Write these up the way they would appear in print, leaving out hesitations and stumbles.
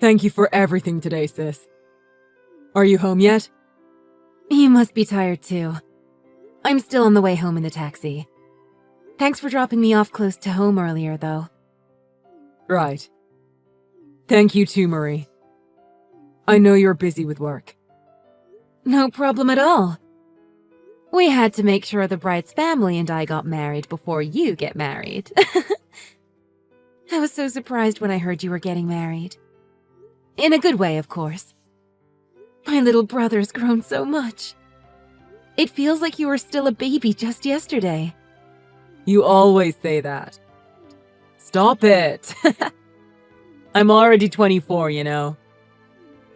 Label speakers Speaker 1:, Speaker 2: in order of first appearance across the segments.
Speaker 1: Thank you for everything today, sis. Are you home yet?
Speaker 2: You must be tired too. I'm still on the way home in the taxi. Thanks for dropping me off close to home earlier, though.
Speaker 1: Right. Thank you too, Marie. I know you're busy with work.
Speaker 2: No problem at all. We had to make sure the bride's family and I got married before you get married. I was so surprised when I heard you were getting married. In a good way, of course. My little brother's grown so much. It feels like you were still a baby just yesterday.
Speaker 1: You always say that. Stop it. I'm already 24, you know.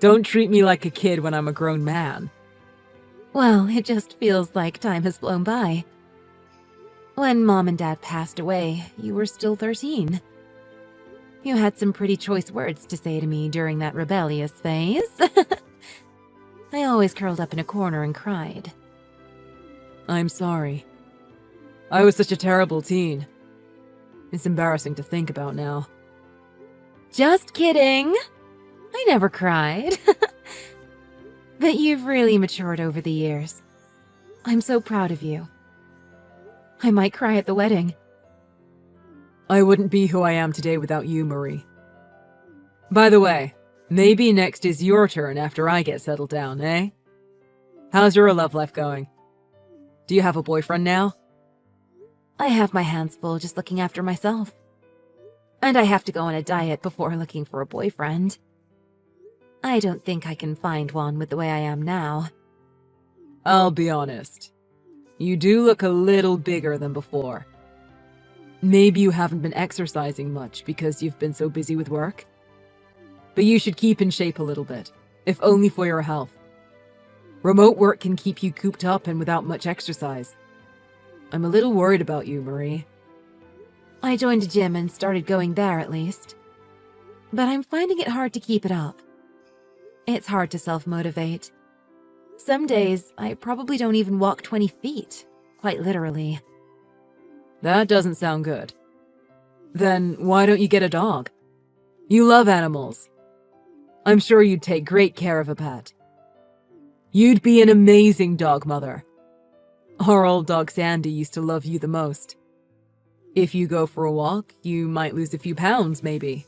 Speaker 1: Don't treat me like a kid when I'm a grown man.
Speaker 2: Well, it just feels like time has flown by. When Mom and Dad passed away, you were still 13. You had some pretty choice words to say to me during that rebellious phase. I always curled up in a corner and cried.
Speaker 1: I'm sorry. I was such a terrible teen. It's embarrassing to think about now.
Speaker 2: Just kidding. I never cried. But you've really matured over the years. I'm so proud of you. I might cry at the wedding.
Speaker 1: I wouldn't be who I am today without you, Marie. By the way, maybe next is your turn after I get settled down, eh? How's your love life going? Do you have a boyfriend now?
Speaker 2: I have my hands full just looking after myself. And I have to go on a diet before looking for a boyfriend. I don't think I can find one with the way I am now.
Speaker 1: I'll be honest. You do look a little bigger than before. Maybe you haven't been exercising much because you've been so busy with work. But you should keep in shape a little bit, if only for your health. Remote work can keep you cooped up and without much exercise. I'm a little worried about you, Marie.
Speaker 2: I joined a gym and started going there at least. But I'm finding it hard to keep it up. It's hard to self-motivate. Some days, I probably don't even walk 20 feet, quite literally.
Speaker 1: That doesn't sound good. Then why don't you get a dog? You love animals. I'm sure you'd take great care of a pet. You'd be an amazing dog mother. Our old dog Sandy used to love you the most. If you go for a walk, you might lose a few pounds, maybe.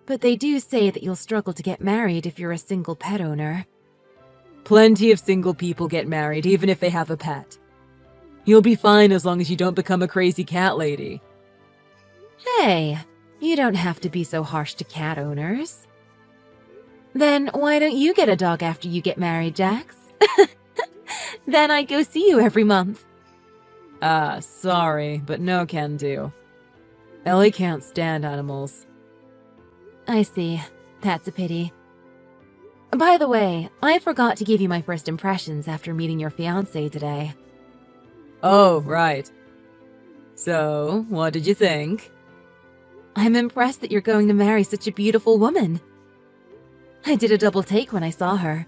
Speaker 2: But they do say that you'll struggle to get married if you're a single pet owner.
Speaker 1: Plenty of single people get married, even if they have a pet. You'll be fine as long as you don't become a crazy cat lady.
Speaker 2: Hey, you don't have to be so harsh to cat owners. Then why don't you get a dog after you get married, Jax? Then I go see you every month.
Speaker 1: Sorry, but no can do. Ellie can't stand animals.
Speaker 2: I see. That's a pity. By the way, I forgot to give you my first impressions after meeting your fiancé today.
Speaker 1: Oh, right. So, what did you think?
Speaker 2: I'm impressed that you're going to marry such a beautiful woman. I did a double take when I saw her.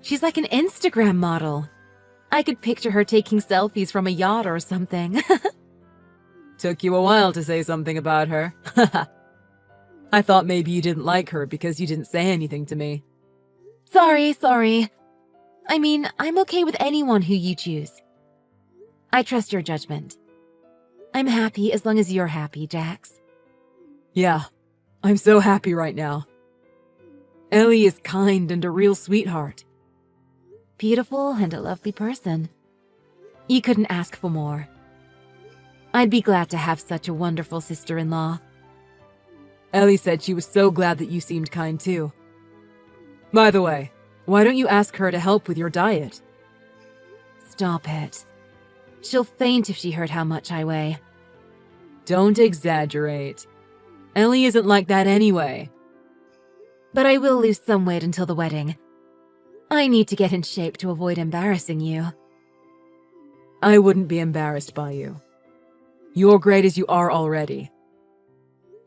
Speaker 2: She's like an Instagram model. I could picture her taking selfies from a yacht or something.
Speaker 1: Took you a while to say something about her. I thought maybe you didn't like her because you didn't say anything to me.
Speaker 2: Sorry. I mean, I'm okay with anyone who you choose. I trust your judgment. I'm happy as long as you're happy, Jax.
Speaker 1: Yeah, I'm so happy right now. Ellie is kind and a real sweetheart.
Speaker 2: Beautiful and a lovely person. You couldn't ask for more. I'd be glad to have such a wonderful sister-in-law.
Speaker 1: Ellie said she was so glad that you seemed kind too. By the way, why don't you ask her to help with your diet?
Speaker 2: Stop it. She'll faint if she heard how much I weigh.
Speaker 1: Don't exaggerate. Ellie isn't like that anyway.
Speaker 2: But I will lose some weight until the wedding. I need to get in shape to avoid embarrassing you.
Speaker 1: I wouldn't be embarrassed by you. You're great as you are already.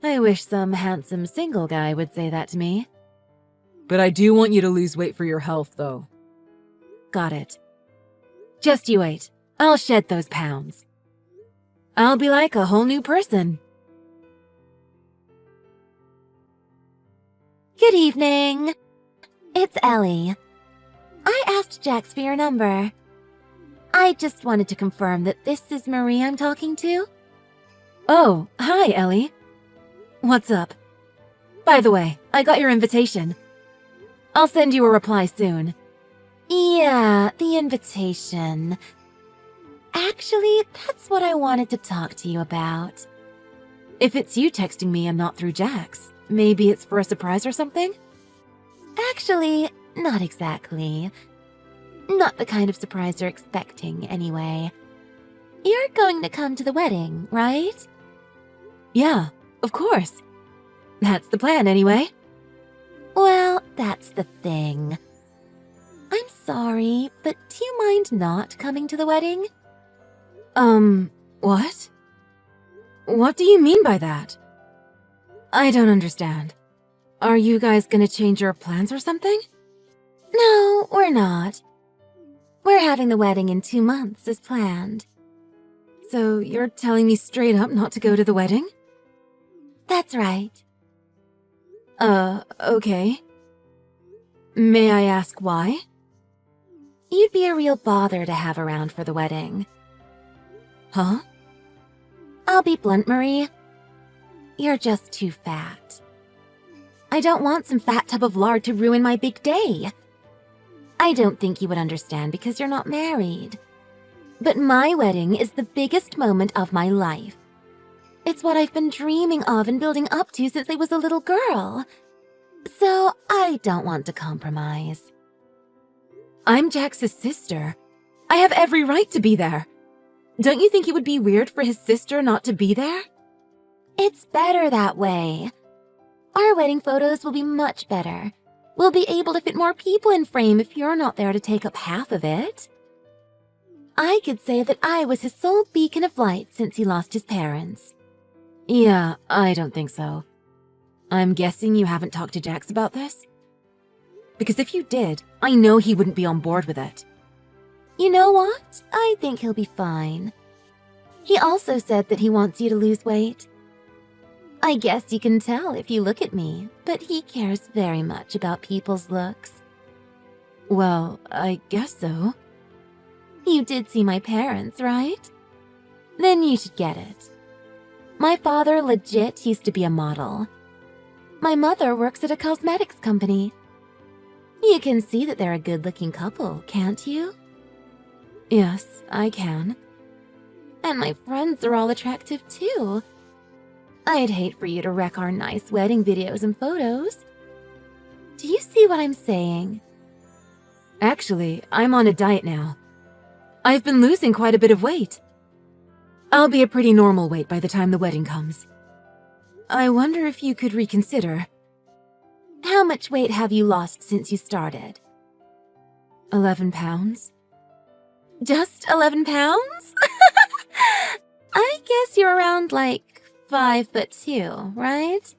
Speaker 2: I wish some handsome single guy would say that to me.
Speaker 1: But I do want you to lose weight for your health, though.
Speaker 2: Got it. Just you wait. I'll shed those pounds. I'll be like a whole new person. Good evening. It's Ellie. I asked Jax for your number. I just wanted to confirm that this is Marie I'm talking to.
Speaker 1: Oh, hi, Ellie. What's up? By the way, I got your invitation. I'll send you a reply soon.
Speaker 2: Yeah, the invitation. Actually, that's what I wanted to talk to you about.
Speaker 1: If it's you texting me and not through Jax, maybe it's for a surprise or something?
Speaker 2: Actually, not exactly. Not the kind of surprise you're expecting, anyway. You're going to come to the wedding, right?
Speaker 1: Yeah, of course. That's the plan, anyway.
Speaker 2: Well, that's the thing. I'm sorry, but do you mind not coming to the wedding?
Speaker 1: What? What do you mean by that? I don't understand. Are you guys gonna change your plans or something?
Speaker 2: No, we're not. We're having the wedding in 2 months as planned.
Speaker 1: So you're telling me straight up not to go to the wedding?
Speaker 2: That's right.
Speaker 1: Okay. May I ask why?
Speaker 2: You'd be a real bother to have around for the wedding.
Speaker 1: Huh?
Speaker 2: I'll be blunt, Marie. You're just too fat. I don't want some fat tub of lard to ruin my big day. I don't think you would understand because you're not married. But my wedding is the biggest moment of my life. It's what I've been dreaming of and building up to since I was a little girl. So I don't want to compromise.
Speaker 1: I'm Jax's sister. I have every right to be there. Don't you think it would be weird for his sister not to be there?
Speaker 2: It's better that way. Our wedding photos will be much better. We'll be able to fit more people in frame if you're not there to take up half of it. I could say that I was his sole beacon of light since he lost his parents.
Speaker 1: Yeah, I don't think so. I'm guessing you haven't talked to Jax about this? Because if you did, I know he wouldn't be on board with it.
Speaker 2: You know what? I think he'll be fine. He also said that he wants you to lose weight. I guess you can tell if you look at me, but he cares very much about people's looks.
Speaker 1: Well, I guess so.
Speaker 2: You did see my parents, right? Then you should get it. My father legit used to be a model. My mother works at a cosmetics company. You can see that they're a good-looking couple, can't you?
Speaker 1: Yes, I can.
Speaker 2: And my friends are all attractive too. I'd hate for you to wreck our nice wedding videos and photos. Do you see what I'm saying?
Speaker 1: Actually, I'm on a diet now. I've been losing quite a bit of weight. I'll be a pretty normal weight by the time the wedding comes. I wonder if you could reconsider.
Speaker 2: How much weight have you lost since you started?
Speaker 1: 11 pounds.
Speaker 2: Just 11 pounds? I guess you're around like 5'2", right?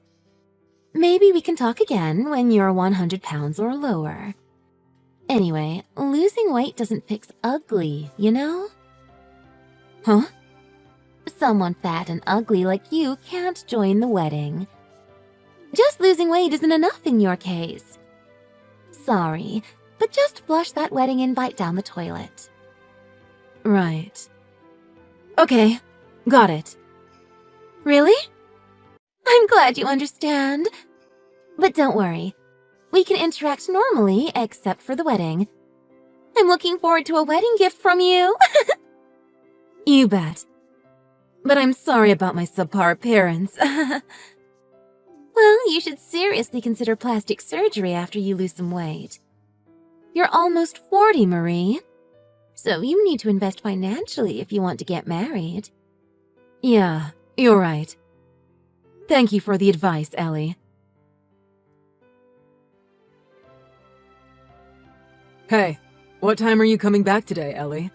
Speaker 2: Maybe we can talk again when you're 100 pounds or lower. Anyway, losing weight doesn't fix ugly, you know?
Speaker 1: Huh?
Speaker 2: Someone fat and ugly like you can't join the wedding. Just losing weight isn't enough in your case. Sorry, but just flush that wedding invite down the toilet.
Speaker 1: Right. Okay, got it.
Speaker 2: Really? I'm glad you understand. But don't worry. We can interact normally except for the wedding. I'm looking forward to a wedding gift from you.
Speaker 1: You bet. But I'm sorry about my subpar appearance.
Speaker 2: Well, you should seriously consider plastic surgery after you lose some weight. You're almost 40, Marie. So you need to invest financially if you want to get married.
Speaker 1: Yeah, you're right. Thank you for the advice, Ellie. Hey, what time are you coming back today, Ellie?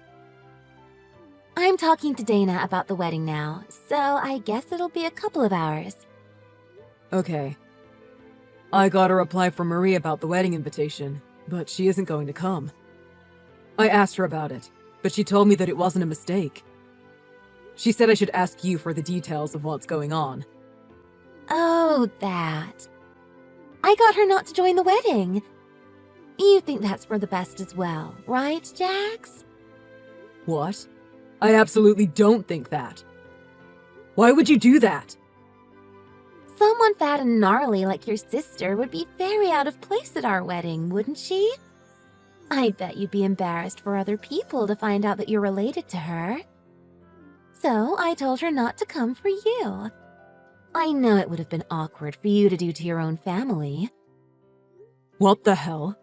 Speaker 2: I'm talking to Dana about the wedding now, so I guess it'll be a couple of hours.
Speaker 1: Okay. I got a reply from Marie about the wedding invitation, but she isn't going to come. I asked her about it, but she told me that it wasn't a mistake. She said I should ask you for the details of what's going on.
Speaker 2: Oh, that. I got her not to join the wedding. You think that's for the best as well, right, Jax?
Speaker 1: What? I absolutely don't think that. Why would you do that?
Speaker 2: Someone fat and gnarly like your sister would be very out of place at our wedding, wouldn't she? I bet you'd be embarrassed for other people to find out that you're related to her. So I told her not to come for you. I know it would have been awkward for you to do to your own family.
Speaker 1: What the hell?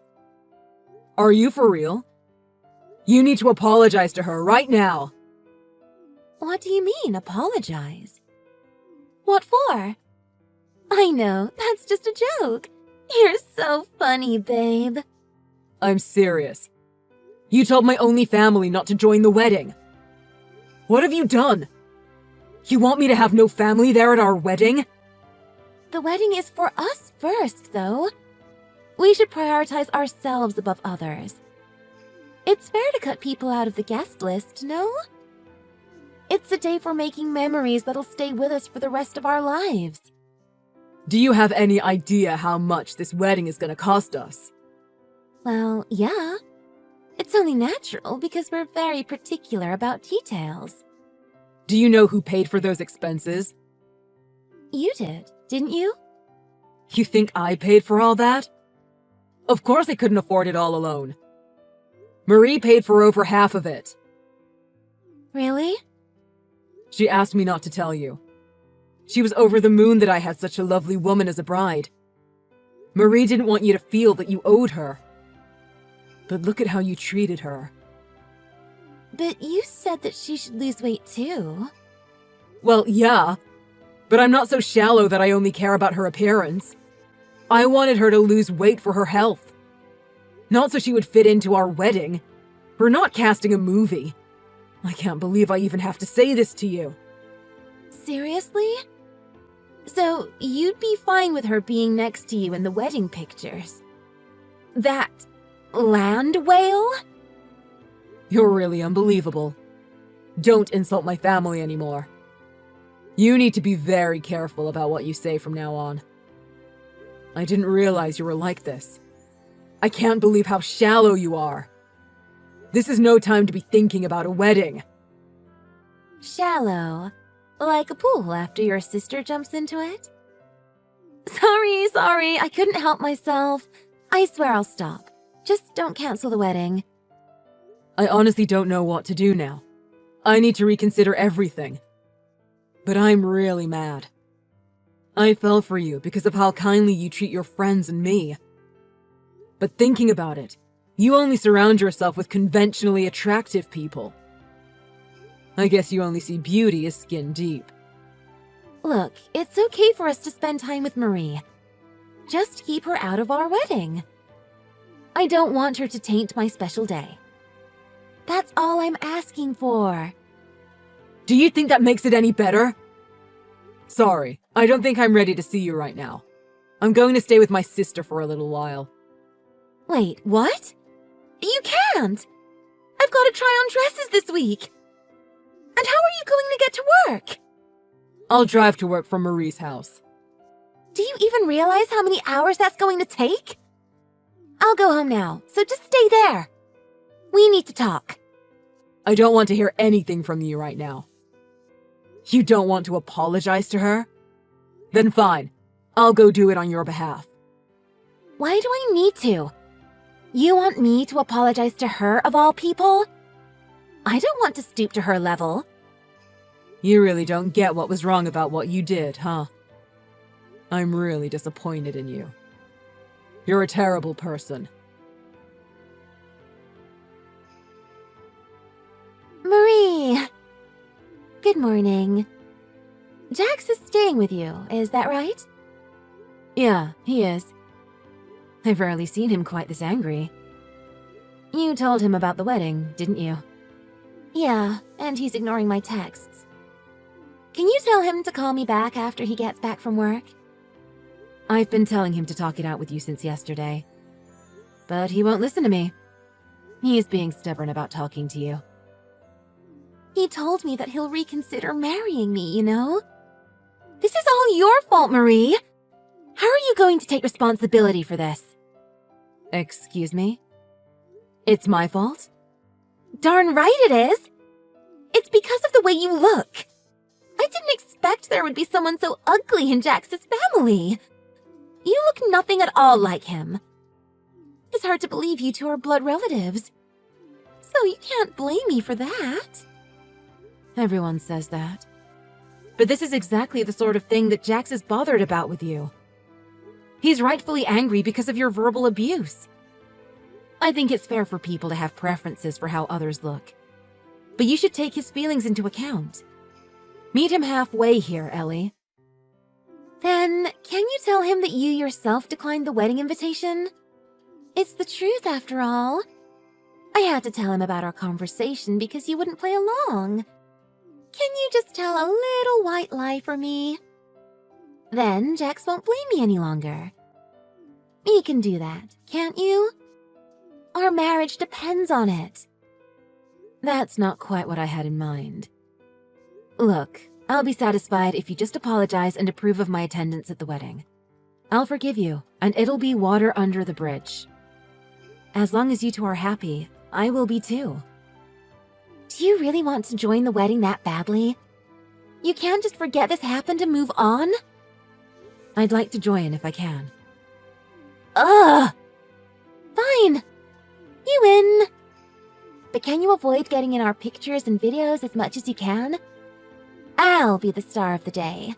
Speaker 1: Are you for real? You need to apologize to her right now.
Speaker 2: What do you mean, apologize? What for? I know, that's just a joke. You're so funny, babe.
Speaker 1: I'm serious. You told my only family not to join the wedding. What have you done? You want me to have no family there at our wedding?
Speaker 2: The wedding is for us first, though. We should prioritize ourselves above others. It's fair to cut people out of the guest list, no? It's a day for making memories that'll stay with us for the rest of our lives.
Speaker 1: Do you have any idea how much this wedding is going to cost us?
Speaker 2: Well, yeah. It's only natural because we're very particular about details.
Speaker 1: Do you know who paid for those expenses?
Speaker 2: You did, didn't you?
Speaker 1: You think I paid for all that? Of course I couldn't afford it all alone. Marie paid for over half of it.
Speaker 2: Really?
Speaker 1: She asked me not to tell you. She was over the moon that I had such a lovely woman as a bride. Marie didn't want you to feel that you owed her. But look at how you treated her.
Speaker 2: But you said that she should lose weight too.
Speaker 1: Well, yeah. But I'm not so shallow that I only care about her appearance. I wanted her to lose weight for her health. Not so she would fit into our wedding. We're not casting a movie. I can't believe I even have to say this to you.
Speaker 2: Seriously? So you'd be fine with her being next to you in the wedding pictures? That land whale?
Speaker 1: You're really unbelievable. Don't insult my family anymore. You need to be very careful about what you say from now on. I didn't realize you were like this. I can't believe how shallow you are. This is no time to be thinking about a wedding.
Speaker 2: Shallow? Like a pool after your sister jumps into it? Sorry, I couldn't help myself. I swear I'll stop. Just don't cancel the wedding.
Speaker 1: I honestly don't know what to do now. I need to reconsider everything. But I'm really mad. I fell for you because of how kindly you treat your friends and me. But thinking about it, you only surround yourself with conventionally attractive people. I guess you only see beauty as skin deep.
Speaker 2: Look, it's okay for us to spend time with Marie. Just keep her out of our wedding. I don't want her to taint my special day. That's all I'm asking for.
Speaker 1: Do you think that makes it any better? Sorry, I don't think I'm ready to see you right now. I'm going to stay with my sister for a little while.
Speaker 2: Wait, what? You can't! I've got to try on dresses this week! And how are you going to get to work?
Speaker 1: I'll drive to work from Marie's house.
Speaker 2: Do you even realize how many hours that's going to take? I'll go home now, so just stay there. We need to talk.
Speaker 1: I don't want to hear anything from you right now. You don't want to apologize to her? Then fine, I'll go do it on your behalf.
Speaker 2: Why do I need to? You want me to apologize to her of all people? I don't want to stoop to her level.
Speaker 1: You really don't get what was wrong about what you did, huh? I'm really disappointed in you. You're a terrible person.
Speaker 2: Marie! Good morning. Jax is staying with you, is that right?
Speaker 1: Yeah, he is. I've rarely seen him quite this angry. You told him about the wedding, didn't you?
Speaker 2: Yeah, and he's ignoring my texts. Can you tell him to call me back after he gets back from work?
Speaker 1: I've been telling him to talk it out with you since yesterday. But he won't listen to me. He's being stubborn about talking to you.
Speaker 2: He told me that he'll reconsider marrying me, you know? This is all your fault, Marie! How are you going to take responsibility for this?
Speaker 1: Excuse me? It's my fault?
Speaker 2: Darn right it is! It's because of the way you look. I didn't expect there would be someone so ugly in Jax's family. You look nothing at all like him. It's hard to believe you two are blood relatives. So you can't blame me for that.
Speaker 1: Everyone says that. But this is exactly the sort of thing that Jax is bothered about with you. He's rightfully angry because of your verbal abuse. I think it's fair for people to have preferences for how others look. But you should take his feelings into account. Meet him halfway here, Ellie.
Speaker 2: Then, can you tell him that you yourself declined the wedding invitation? It's the truth, after all. I had to tell him about our conversation because you wouldn't play along. Can you just tell a little white lie for me? Then Jax won't blame me any longer. You can do that, can't you? Our marriage depends on it.
Speaker 1: That's not quite what I had in mind. Look, I'll be satisfied if you just apologize and approve of my attendance at the wedding. I'll forgive you, and it'll be water under the bridge. As long as you two are happy, I will be too.
Speaker 2: Do you really want to join the wedding that badly? You can't just forget this happened and move on?
Speaker 1: I'd like to join if I can.
Speaker 2: Ugh! Fine. You win. But can you avoid getting in our pictures and videos as much as you can? I'll be the star of the day.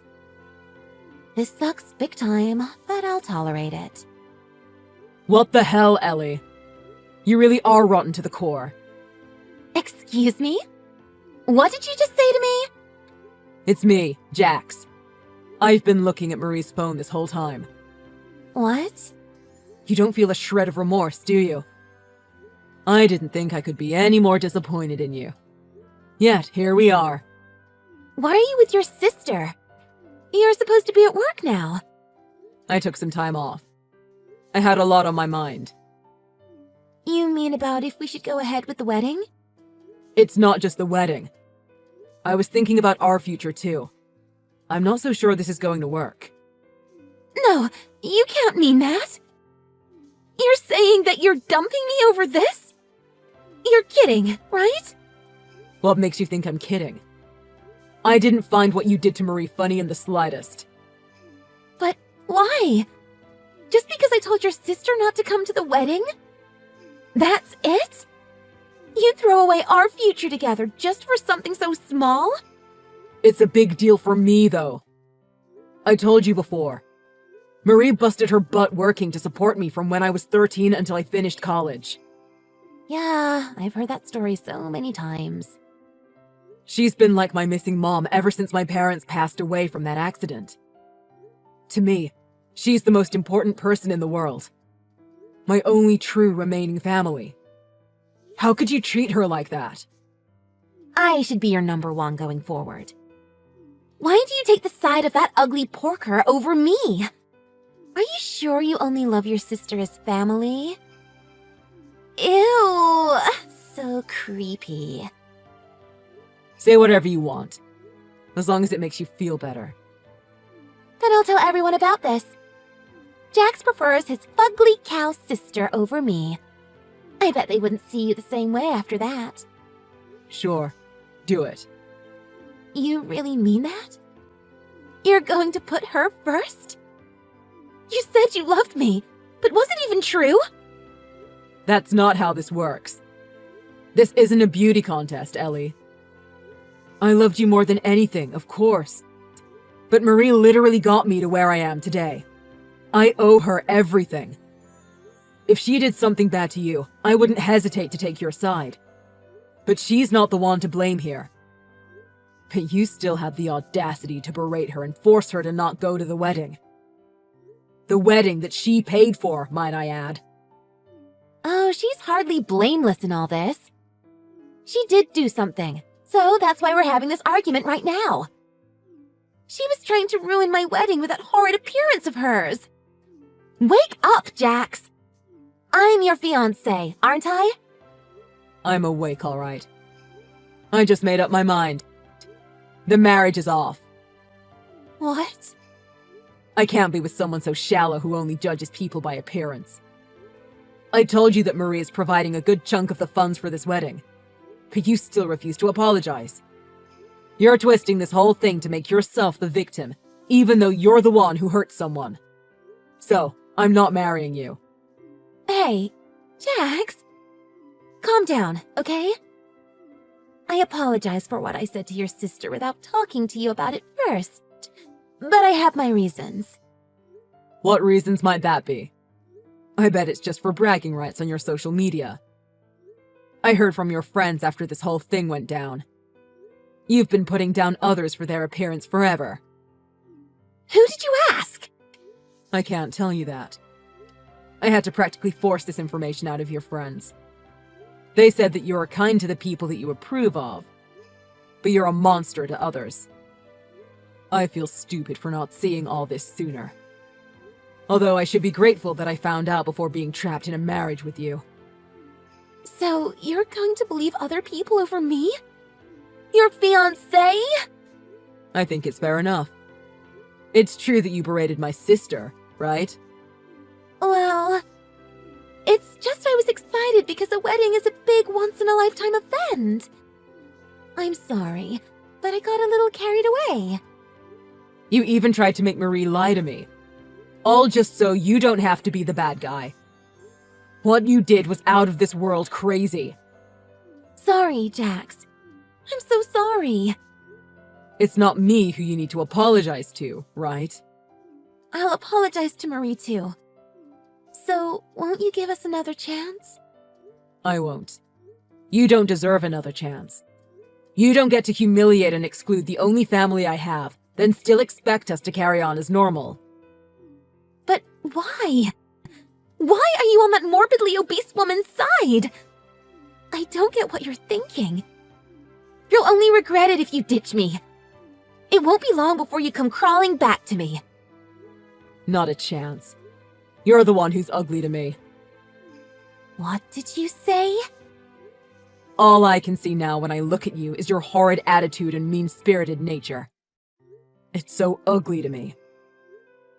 Speaker 2: This sucks big time, but I'll tolerate it.
Speaker 1: What the hell, Ellie? You really are rotten to the core.
Speaker 2: Excuse me? What did you just say to me?
Speaker 1: It's me, Jax. I've been looking at Marie's phone this whole time.
Speaker 2: What?
Speaker 1: You don't feel a shred of remorse, do you? I didn't think I could be any more disappointed in you. Yet, here we are.
Speaker 2: Why are you with your sister? You're supposed to be at work now.
Speaker 1: I took some time off. I had a lot on my mind.
Speaker 2: You mean about if we should go ahead with the wedding?
Speaker 1: It's not just the wedding. I was thinking about our future too. I'm not so sure this is going to work.
Speaker 2: No, you can't mean that. You're saying that you're dumping me over this? You're kidding, right?
Speaker 1: What makes you think I'm kidding? I didn't find what you did to Marie funny in the slightest.
Speaker 2: But why? Just because I told your sister not to come to the wedding? That's it? You throw away our future together just for something so small?
Speaker 1: It's a big deal for me, though. I told you before. Marie busted her butt working to support me from when I was 13 until I finished college.
Speaker 2: Yeah, I've heard that story so many times.
Speaker 1: She's been like my missing mom ever since my parents passed away from that accident. To me, she's the most important person in the world. My only true remaining family. How could you treat her like that?
Speaker 2: I should be your number one going forward. Why do you take the side of that ugly porker over me? Are you sure you only love your sister as family? Ew, so creepy.
Speaker 1: Say whatever you want, as long as it makes you feel better.
Speaker 2: Then I'll tell everyone about this. Jax prefers his fugly cow sister over me. I bet they wouldn't see you the same way after that.
Speaker 1: Sure, do it.
Speaker 2: You really mean that? You're going to put her first? You said you loved me, but was it even true?
Speaker 1: That's not how this works. This isn't a beauty contest, Ellie. I loved you more than anything, of course. But Marie literally got me to where I am today. I owe her everything. If she did something bad to you, I wouldn't hesitate to take your side. But she's not the one to blame here. But you still have the audacity to berate her and force her to not go to the wedding. The wedding that she paid for, might I add.
Speaker 2: Oh, she's hardly blameless in all this. She did do something, so that's why we're having this argument right now. She was trying to ruin my wedding with that horrid appearance of hers. Wake up, Jax! I'm your fiancé, aren't I?
Speaker 1: I'm awake, all right. I just made up my mind. The marriage is off.
Speaker 2: What?
Speaker 1: I can't be with someone so shallow who only judges people by appearance. I told you that Marie is providing a good chunk of the funds for this wedding, but you still refuse to apologize. You're twisting this whole thing to make yourself the victim, even though you're the one who hurt someone. So, I'm not marrying you.
Speaker 2: Hey, Jax. Calm down, okay? I apologize for what I said to your sister without talking to you about it first, but I have my reasons.
Speaker 1: What reasons might that be? I bet it's just for bragging rights on your social media. I heard from your friends after this whole thing went down. You've been putting down others for their appearance forever.
Speaker 2: Who did you ask?
Speaker 1: I can't tell you that. I had to practically force this information out of your friends. They said that you are kind to the people that you approve of, but you're a monster to others. I feel stupid for not seeing all this sooner. Although I should be grateful that I found out before being trapped in a marriage with you.
Speaker 2: So, you're going to believe other people over me? Your fiancé?
Speaker 1: I think it's fair enough. It's true that you berated my sister, right?
Speaker 2: Well, it's just I was excited because a wedding is a big once-in-a-lifetime event. I'm sorry, but I got a little carried away.
Speaker 1: You even tried to make Marie lie to me. All just so you don't have to be the bad guy. What you did was out of this world crazy.
Speaker 2: Sorry, Jax. I'm so sorry.
Speaker 1: It's not me who you need to apologize to, right?
Speaker 2: I'll apologize to Marie too. So, won't you give us another chance?
Speaker 1: I won't. You don't deserve another chance. You don't get to humiliate and exclude the only family I have, then still expect us to carry on as normal.
Speaker 2: But why? Why are you on that morbidly obese woman's side? I don't get what you're thinking. You'll only regret it if you ditch me. It won't be long before you come crawling back to me.
Speaker 1: Not a chance. You're the one who's ugly to me.
Speaker 2: What did you say?
Speaker 1: All I can see now when I look at you is your horrid attitude and mean-spirited nature. It's so ugly to me.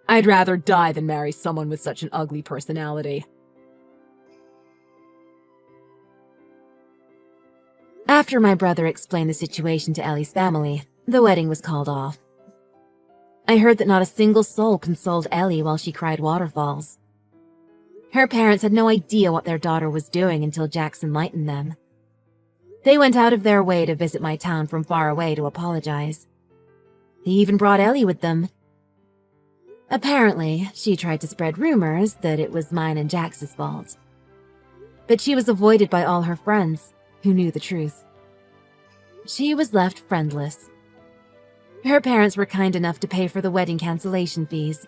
Speaker 1: I'd rather die than marry someone with such an ugly personality.
Speaker 2: After my brother explained the situation to Ellie's family, the wedding was called off. I heard that not a single soul consoled Ellie while she cried waterfalls. Her parents had no idea what their daughter was doing until Jax enlightened them. They went out of their way to visit my town from far away to apologize. They even brought Ellie with them. Apparently, she tried to spread rumors that it was mine and Jax's fault. But she was avoided by all her friends, who knew the truth. She was left friendless. Her parents were kind enough to pay for the wedding cancellation fees,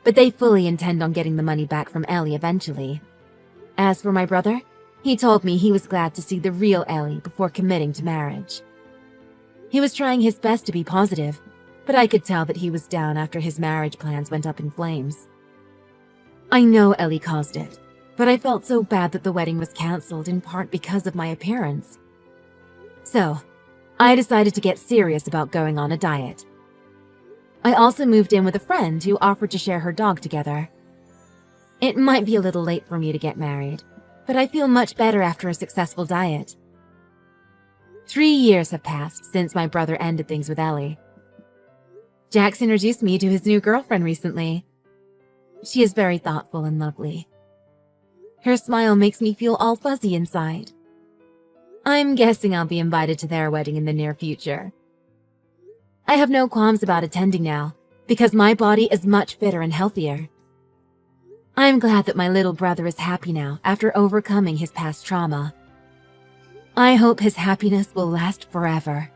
Speaker 2: but they fully intend on getting the money back from Ellie eventually. As for my brother, he told me he was glad to see the real Ellie before committing to marriage. He was trying his best to be positive, but I could tell that he was down after his marriage plans went up in flames. I know Ellie caused it, but I felt so bad that the wedding was cancelled in part because of my appearance. So, I decided to get serious about going on a diet. I also moved in with a friend who offered to share her dog together. It might be a little late for me to get married, but I feel much better after a successful diet. 3 years have passed since my brother ended things with Ellie. Jax introduced me to his new girlfriend recently. She is very thoughtful and lovely. Her smile makes me feel all fuzzy inside. I'm guessing I'll be invited to their wedding in the near future. I have no qualms about attending now, because my body is much fitter and healthier. I'm glad that my little brother is happy now after overcoming his past trauma. I hope his happiness will last forever.